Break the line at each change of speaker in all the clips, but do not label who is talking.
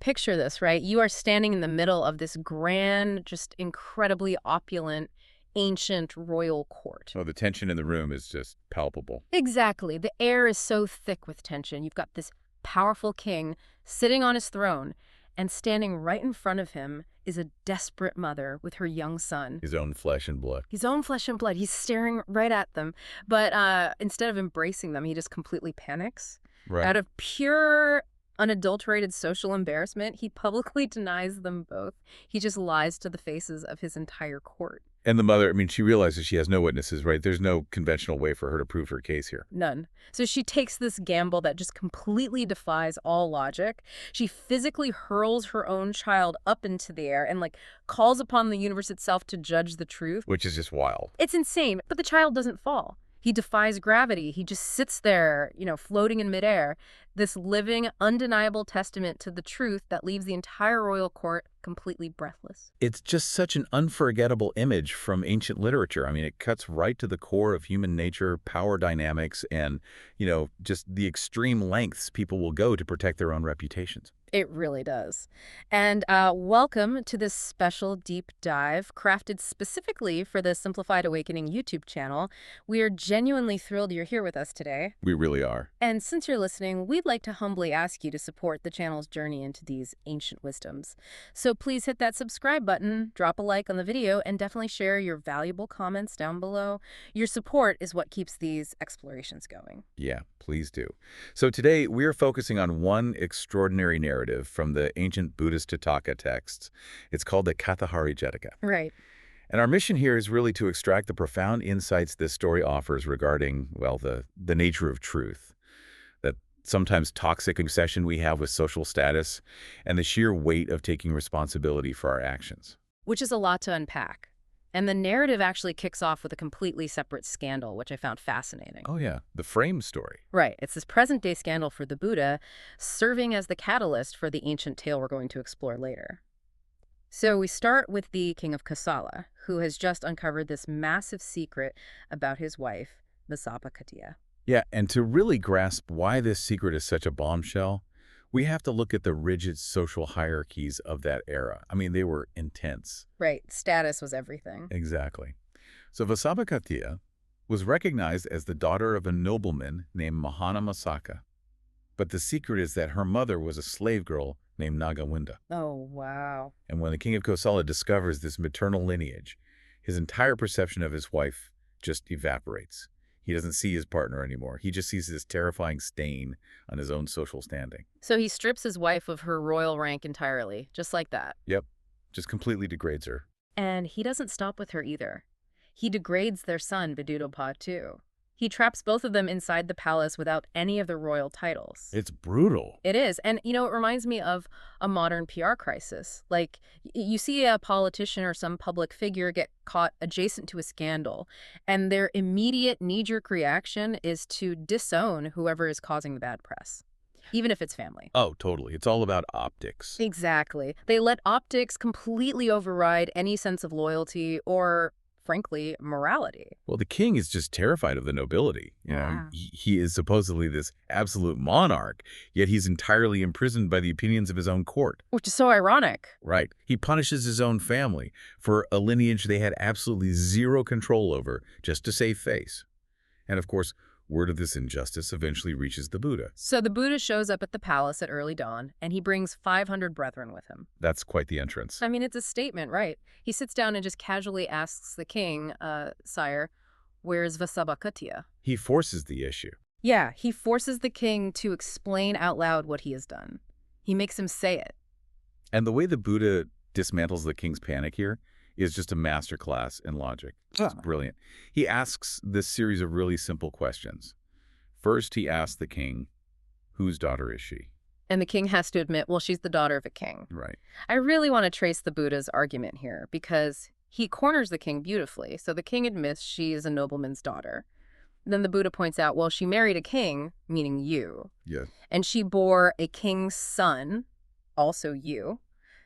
Picture this, right? You are standing in the middle of this grand, just incredibly opulent, ancient royal court.
Oh, the tension in the room is just palpable.
Exactly. The air is so thick with tension. You've got this powerful king sitting on his throne, and standing right in front of him is a desperate mother with her young son.
His own flesh and blood.
His own flesh and blood. He's staring right at them. But instead of embracing them, he just completely panics.
Right.
Out of pure, unadulterated social embarrassment, he publicly denies them both. He just lies to the faces of his entire court.
And the mother, I mean, she realizes she has no witnesses, right? There's no conventional way for her to prove her case here.
None. So she takes this gamble that just completely defies all logic. She physically hurls her own child up into the air and, like, calls upon the universe itself to judge the truth.
Which is just wild.
It's insane, but the child doesn't fall. He defies gravity. He just sits there, floating in midair. This living, undeniable testament to the truth that leaves the entire royal court completely breathless.
It's just such an unforgettable image from ancient literature. I mean, it cuts right to the core of human nature, power dynamics, and, just the extreme lengths people will go to protect their own reputations.
It really does. And welcome to this special deep dive crafted specifically for the Simplified Awakening YouTube channel. We are genuinely thrilled you're here with us today.
We really are.
And since you're listening, we'd like to humbly ask you to support the channel's journey into these ancient wisdoms. So please hit that subscribe button, drop a like on the video, and definitely share your valuable comments down below. Your support is what keeps these explorations going.
Yeah, please do. So today we're focusing on one extraordinary narrative from the ancient Buddhist Jataka texts. It's called the Katthahari Jataka.
Right.
And our mission here is really to extract the profound insights this story offers regarding, well, the nature of truth, that sometimes toxic obsession we have with social status, and the sheer weight of taking responsibility for our actions.
Which is a lot to unpack. And the narrative actually kicks off with a completely separate scandal, which I found fascinating.
Oh yeah, the frame story.
Right. It's this present-day scandal for the Buddha, serving as the catalyst for the ancient tale we're going to explore later. So we start with the king of Kosala, who has just uncovered this massive secret about his wife, the Sacca-kiriya.
Yeah, and to really grasp why this secret is such a bombshell, we have to look at the rigid social hierarchies of that era. I mean, they were intense.
Right. Status was everything.
Exactly. So Sacca-kiriya was recognized as the daughter of a nobleman named Sacca. But the secret is that her mother was a slave girl named Nagawinda.
Oh, wow.
And when the king of Kosala discovers this maternal lineage, his entire perception of his wife just evaporates. He doesn't see his partner anymore. He just sees this terrifying stain on his own social standing.
So he strips his wife of her royal rank entirely, just like that.
Yep, just completely degrades her.
And he doesn't stop with her either. He degrades their son, Vidutopa, too. He traps both of them inside the palace without any of the royal titles.
It's brutal.
It is. And, it reminds me of a modern PR crisis. Like, you see a politician or some public figure get caught adjacent to a scandal, and their immediate knee-jerk reaction is to disown whoever is causing the bad press, even if it's family.
Oh, totally. It's all about optics.
Exactly. They let optics completely override any sense of loyalty or, frankly, morality.
Well, the king is just terrified of the nobility.
Yeah.
He is supposedly this absolute monarch, yet he's entirely imprisoned by the opinions of his own court.
Which is so ironic.
Right. He punishes his own family for a lineage they had absolutely zero control over just to save face. And of course, word of this injustice eventually reaches the Buddha.
So the Buddha shows up at the palace at early dawn, and he brings 500 brethren with him.
That's quite the entrance.
I mean, it's a statement, right? He sits down and just casually asks the king, sire, where's Sacca-kiriya?
He forces the issue.
Yeah, he forces the king to explain out loud what he has done. He makes him say it.
And the way the Buddha dismantles the king's panic here is just a masterclass in logic. It's brilliant. He asks this series of really simple questions. First, he asks the king, whose daughter is she?
And the king has to admit, well, she's the daughter of a king.
Right.
I really want to trace the Buddha's argument here because he corners the king beautifully. So the king admits she is a nobleman's daughter. Then the Buddha points out, well, she married a king, meaning you.
Yeah.
And she bore a king's son, also you.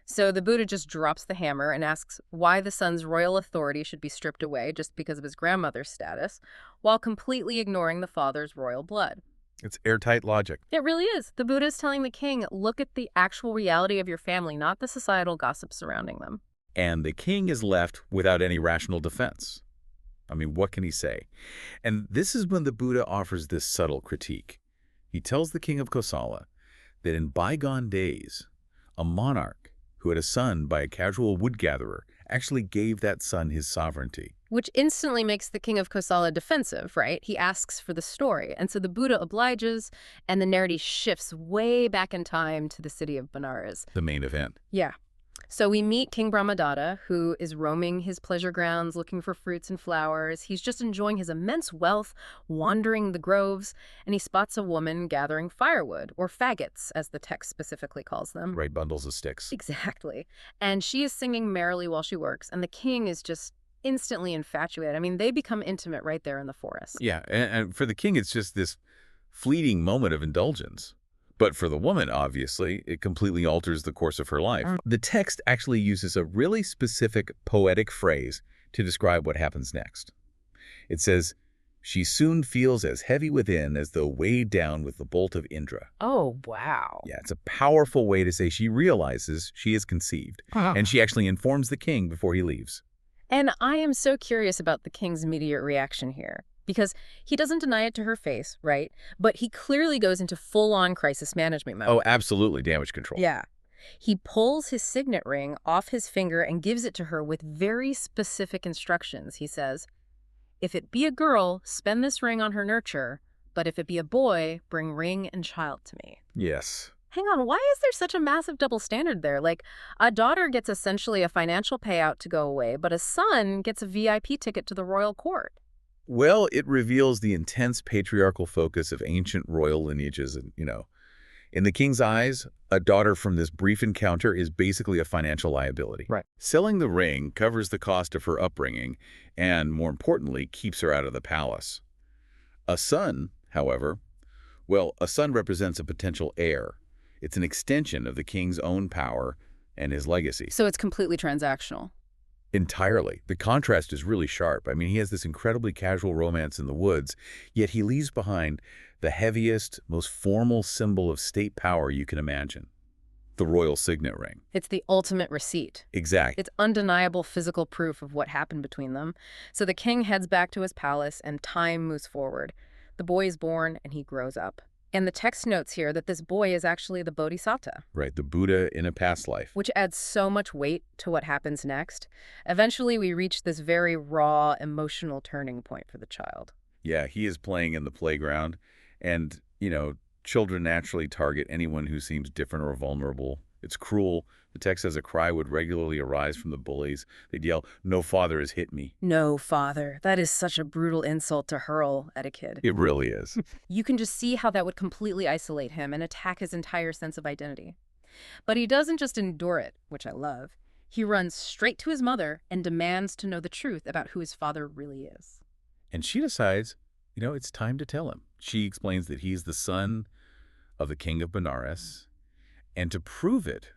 So the Buddha just drops the hammer and asks why the son's royal authority should be stripped away just because of his grandmother's status, while completely ignoring the father's royal blood.
It's airtight logic.
It really is. The Buddha is telling the king, look at the actual reality of your family, not the societal gossip surrounding them.
And the king is left without any rational defense. I mean, what can he say? And this is when the Buddha offers this subtle critique. He tells the king of Kosala that in bygone days, a monarch who had a son by a casual wood-gatherer actually gave that son his sovereignty.
Which instantly makes the king of Kosala defensive, right? He asks for the story. And so the Buddha obliges, and the narrative shifts way back in time to the city of Benares.
The main event.
Yeah. So we meet King Brahmadatta, who is roaming his pleasure grounds, looking for fruits and flowers. He's just enjoying his immense wealth, wandering the groves, and he spots a woman gathering firewood, or faggots, as the text specifically calls them.
Right, bundles of sticks.
Exactly. And she is singing merrily while she works, and the king is just instantly infatuated. I mean, they become intimate right there in the forest.
Yeah, and for the king, it's just this fleeting moment of indulgence. But for the woman, obviously, it completely alters the course of her life. The text actually uses a really specific poetic phrase to describe what happens next. It says, she soon feels as heavy within as though weighed down with the bolt of Indra.
Oh, wow.
Yeah, it's a powerful way to say she realizes she is conceived. And she actually informs the king before he leaves.
And I am so curious about the king's immediate reaction here. Because he doesn't deny it to her face, right? But he clearly goes into full-on crisis management mode.
Oh, absolutely. Damage control.
Yeah. He pulls his signet ring off his finger and gives it to her with very specific instructions. He says, if it be a girl, spend this ring on her nurture. But if it be a boy, bring ring and child to me.
Yes.
Hang on, why is there such a massive double standard there? Like, a daughter gets essentially a financial payout to go away, but a son gets a VIP ticket to the royal court.
Well, it reveals the intense patriarchal focus of ancient royal lineages. And, in the king's eyes, a daughter from this brief encounter is basically a financial liability.
Right.
Selling the ring covers the cost of her upbringing and, more importantly, keeps her out of the palace. A son, however, well, a son represents a potential heir. It's an extension of the king's own power and his legacy.
So it's completely transactional.
Entirely. The contrast is really sharp. I mean, he has this incredibly casual romance in the woods, yet he leaves behind the heaviest, most formal symbol of state power you can imagine. The royal signet ring.
It's the ultimate receipt.
Exactly.
It's undeniable physical proof of what happened between them. So the king heads back to his palace and time moves forward. The boy is born and he grows up. And the text notes here that this boy is actually the Bodhisattva.
Right, the Buddha in a past life.
Which adds so much weight to what happens next. Eventually, we reach this very raw, emotional turning point for the child.
Yeah, he is playing in the playground. And, children naturally target anyone who seems different or vulnerable. It's cruel. The text says a cry would regularly arise from the bullies. They'd yell, "No father has hit me."
No father. That is such a brutal insult to hurl at a kid.
It really is.
You can just see how that would completely isolate him and attack his entire sense of identity. But he doesn't just endure it, which I love. He runs straight to his mother and demands to know the truth about who his father really is.
And she decides, it's time to tell him. She explains that he's the son of the king of Benares. And to prove it,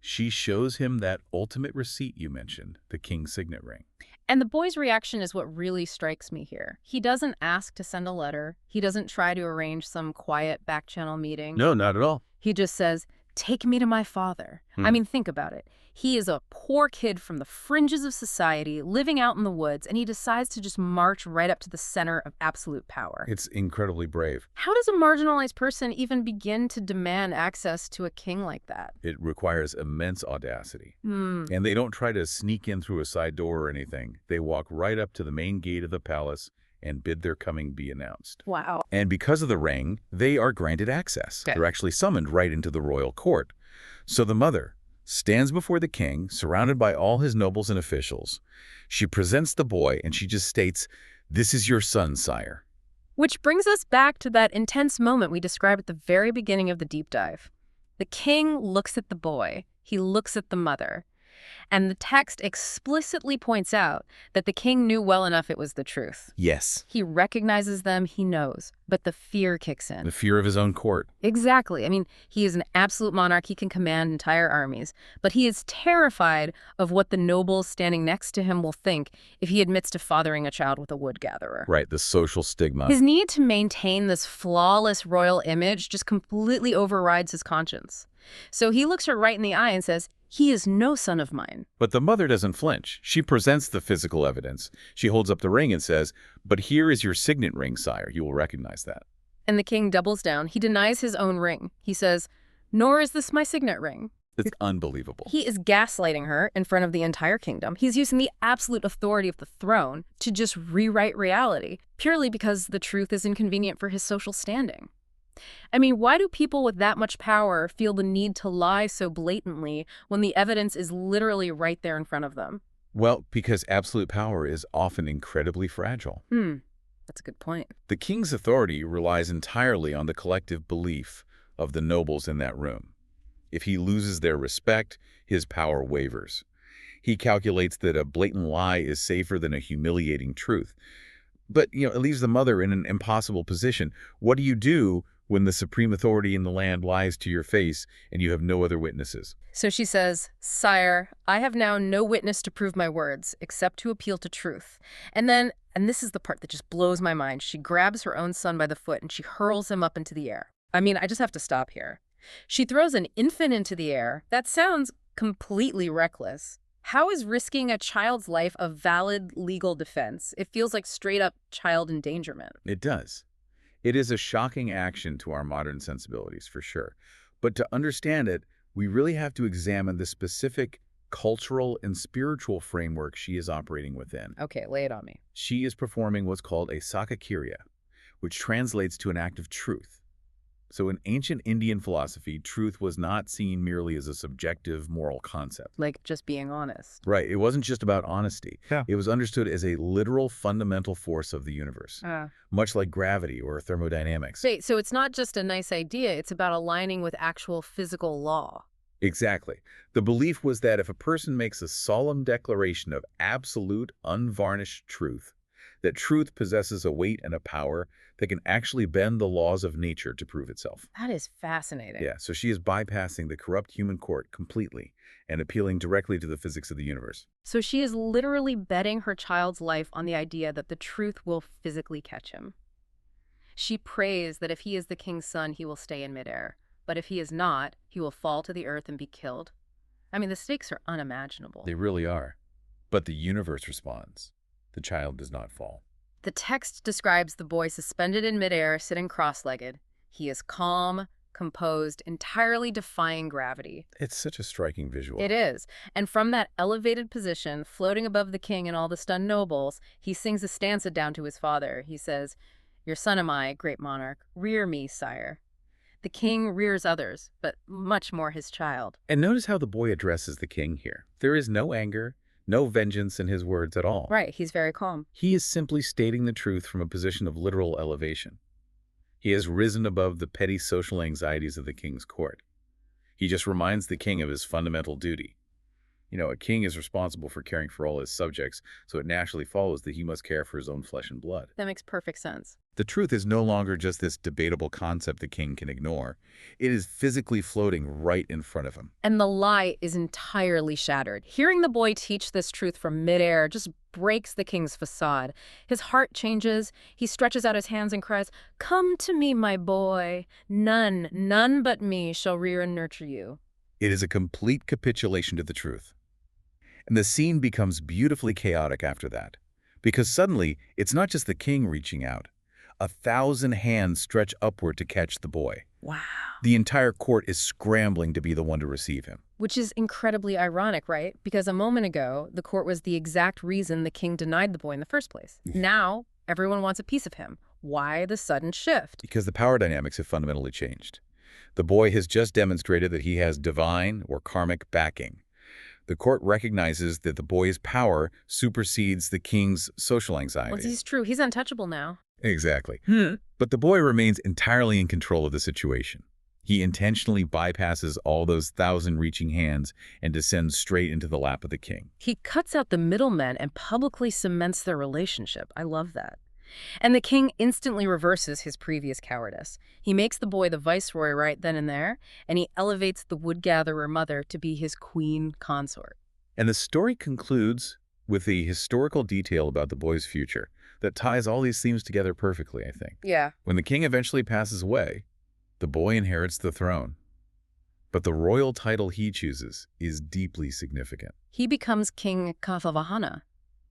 she shows him that ultimate receipt you mentioned, the king's signet ring.
And the boy's reaction is what really strikes me here. He doesn't ask to send a letter. He doesn't try to arrange some quiet back-channel meeting.
No, not at all.
He just says, take me to my father. I mean, think about it. He is a poor kid from the fringes of society, living out in the woods, and he decides to just march right up to the center of absolute power.
It's incredibly brave.
How does a marginalized person even begin to demand access to a king like that?
It requires immense audacity. And they don't try to sneak in through a side door or anything. They walk right up to the main gate of the palace and bid their coming be announced.
Wow.
And because of the ring, they are granted access.
Okay.
They're actually summoned right into the royal court. So the mother stands before the king, surrounded by all his nobles and officials. She presents the boy, and she just states, "This is your son, sire."
Which brings us back to that intense moment we described at the very beginning of the deep dive. The king looks at the boy. He looks at the mother. And the text explicitly points out that the king knew well enough it was the truth.
Yes.
He recognizes them, he knows, but the fear kicks in.
The fear of his own court.
Exactly. I mean, he is an absolute monarch. He can command entire armies. But he is terrified of what the nobles standing next to him will think if he admits to fathering a child with a wood gatherer.
Right, the social stigma.
His need to maintain this flawless royal image just completely overrides his conscience. So he looks her right in the eye and says, "He is no son of mine."
But the mother doesn't flinch. She presents the physical evidence. She holds up the ring and says, "But here is your signet ring, sire. You will recognize that."
And the king doubles down. He denies his own ring. He says, "Nor is this my signet ring."
It's unbelievable.
He is gaslighting her in front of the entire kingdom. He's using the absolute authority of the throne to just rewrite reality, purely because the truth is inconvenient for his social standing. I mean, why do people with that much power feel the need to lie so blatantly when the evidence is literally right there in front of them?
Well, because absolute power is often incredibly fragile.
That's a good point.
The king's authority relies entirely on the collective belief of the nobles in that room. If he loses their respect, his power wavers. He calculates that a blatant lie is safer than a humiliating truth. But, it leaves the mother in an impossible position. What do you do when the supreme authority in the land lies to your face and you have no other witnesses?
So she says, "Sire, I have now no witness to prove my words, except to appeal to truth." And then, and this is the part that just blows my mind, she grabs her own son by the foot and she hurls him up into the air. I mean, I just have to stop here. She throws an infant into the air. That sounds completely reckless. How is risking a child's life a valid legal defense? It feels like straight-up child endangerment.
It does. It is a shocking action to our modern sensibilities, for sure. But to understand it, we really have to examine the specific cultural and spiritual framework she is operating within.
Okay, lay it on me.
She is performing what's called a Sacca-kiriya, which translates to an act of truth. So in ancient Indian philosophy, truth was not seen merely as a subjective moral concept.
Like just being honest.
Right. It wasn't just about honesty.
Yeah.
It was understood as a literal fundamental force of the universe, much like gravity or thermodynamics.
Wait, so it's not just a nice idea, it's about aligning with actual physical law.
Exactly. The belief was that if a person makes a solemn declaration of absolute, unvarnished truth, that truth possesses a weight and a power that can actually bend the laws of nature to prove itself.
That is fascinating.
Yeah, so she is bypassing the corrupt human court completely and appealing directly to the physics of the universe.
So she is literally betting her child's life on the idea that the truth will physically catch him. She prays that if he is the king's son, he will stay in midair. But if he is not, he will fall to the earth and be killed. I mean, the stakes are unimaginable.
They really are. But the universe responds. The child does not fall.
The text describes the boy suspended in midair, sitting cross-legged. He is calm, composed, entirely defying gravity.
It's such a striking visual.
It is. And from that elevated position, floating above the king and all the stunned nobles, he sings a stanza down to his father. He says, "Your son am I, great monarch. Rear me, sire." The king rears others, but much more his child.
And notice how the boy addresses the king here. There is no anger, no vengeance in his words at all.
Right, he's very calm.
He is simply stating the truth from a position of literal elevation. He has risen above the petty social anxieties of the king's court. He just reminds the king of his fundamental duty. A king is responsible for caring for all his subjects, so it naturally follows that he must care for his own flesh and blood.
That makes perfect sense.
The truth is no longer just this debatable concept the king can ignore. It is physically floating right in front of him.
And the lie is entirely shattered. Hearing the boy teach this truth from midair just breaks the king's facade. His heart changes. He stretches out his hands and cries, "Come to me, my boy. None but me shall rear and nurture you."
It is a complete capitulation to the truth. And the scene becomes beautifully chaotic after that. Because suddenly, it's not just the king reaching out. 1,000 hands stretch upward to catch the boy.
Wow.
The entire court is scrambling to be the one to receive him.
Which is incredibly ironic, right? Because a moment ago, the court was the exact reason the king denied the boy in the first place. Now, everyone wants a piece of him. Why the sudden shift?
Because the power dynamics have fundamentally changed. The boy has just demonstrated that he has divine or karmic backing. The court recognizes that the boy's power supersedes the king's social anxiety.
Well, he's true. He's untouchable now.
Exactly. But the boy remains entirely in control of the situation. He intentionally bypasses all those thousand reaching hands and descends straight into the lap of the king.
He cuts out the middlemen and publicly cements their relationship. I love that. And the king instantly reverses his previous cowardice. He makes the boy the viceroy right then and there, and he elevates the wood-gatherer mother to be his queen consort.
And the story concludes with the historical detail about the boy's future that ties all these themes together perfectly, I think.
Yeah.
When the king eventually passes away, the boy inherits the throne. But the royal title he chooses is deeply significant.
He becomes King Katthahana,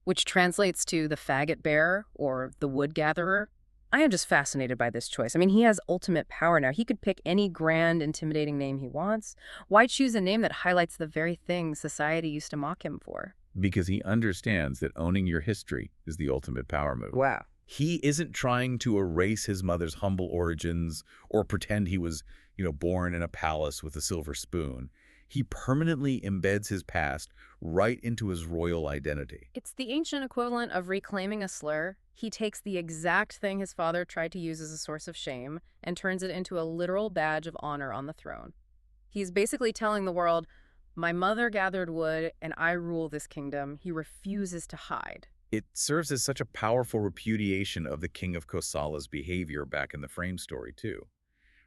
which translates to the faggot bearer or the wood gatherer. I am just fascinated by this choice. I mean, he has ultimate power now. He could pick any grand, intimidating name he wants. Why choose a name that highlights the very thing society used to mock him for?
Because he understands that owning your history is the ultimate power move.
Wow.
He isn't trying to erase his mother's humble origins or pretend he was, born in a palace with a silver spoon. He permanently embeds his past right into his royal identity.
It's the ancient equivalent of reclaiming a slur. He takes the exact thing his father tried to use as a source of shame and turns it into a literal badge of honor on the throne. He's basically telling the world, my mother gathered wood and I rule this kingdom. He refuses to hide.
It serves as such a powerful repudiation of the king of Kosala's behavior back in the frame story, too.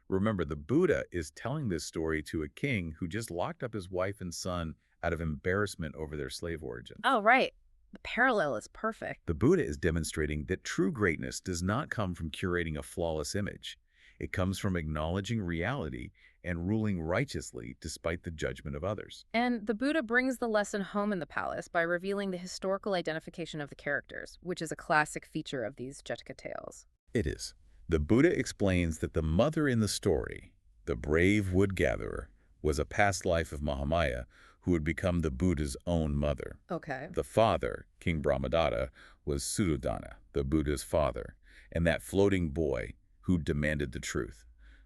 Remember, the Buddha is telling this story to a king who just locked up his wife and son out of embarrassment over their slave origins.
Oh, right. The parallel is perfect.
The Buddha is demonstrating that true greatness does not come from curating a flawless image. It comes from acknowledging reality and ruling righteously despite the judgment of others.
And the Buddha brings the lesson home in the palace by revealing the historical identification of the characters, which is a classic feature of these Jataka tales.
It is. The Buddha explains that the mother in the story, the brave wood-gatherer, was a past life of Mahamaya who would become the Buddha's own mother.
Okay.
The father, King Brahmadatta, was Suddhodana, the Buddha's father, and that floating boy who demanded the truth.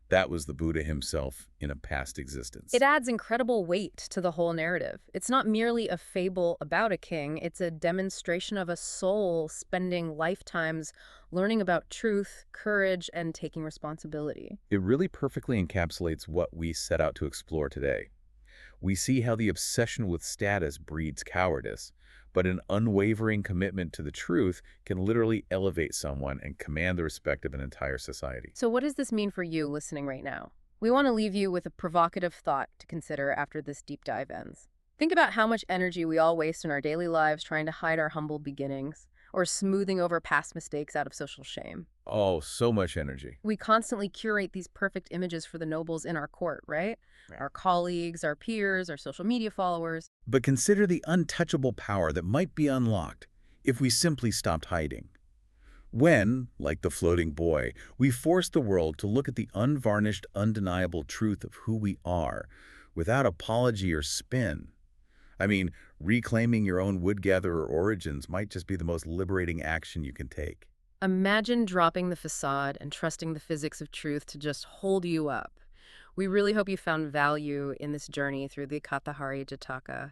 That was the Buddha himself in a past existence.
It adds incredible weight to the whole narrative. It's not merely a fable about a king, it's a demonstration of a soul spending lifetimes learning about truth, courage, and taking responsibility.
It really perfectly encapsulates what we set out to explore today. We see how the obsession with status breeds cowardice, but an unwavering commitment to the truth can literally elevate someone and command the respect of an entire society.
So what does this mean for you listening right now? We want to leave you with a provocative thought to consider after this deep dive ends. Think about how much energy we all waste in our daily lives trying to hide our humble beginnings, or smoothing over past mistakes out of social shame.
Oh, so much energy.
We constantly curate these perfect images for the nobles in our court, right? Our colleagues, our peers, our social media followers.
But consider the untouchable power that might be unlocked if we simply stopped hiding. When, like the floating boy, we force the world to look at the unvarnished, undeniable truth of who we are, without apology or spin. I mean, reclaiming your own wood-gatherer origins might just be the most liberating action you can take.
Imagine dropping the facade and trusting the physics of truth to just hold you up. We really hope you found value in this journey through the Katthahari Jataka.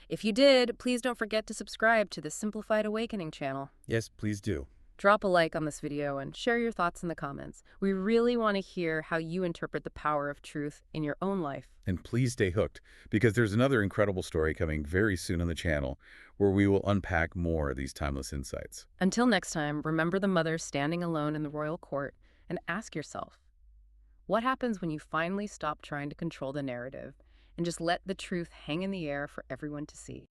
If you did, please don't forget to subscribe to the Simplified Awakening channel.
Yes, please do.
Drop a like on this video and share your thoughts in the comments. We really want to hear how you interpret the power of truth in your own life.
And please stay hooked, because there's another incredible story coming very soon on the channel where we will unpack more of these timeless insights.
Until next time, remember the mother standing alone in the royal court and ask yourself, what happens when you finally stop trying to control the narrative and just let the truth hang in the air for everyone to see?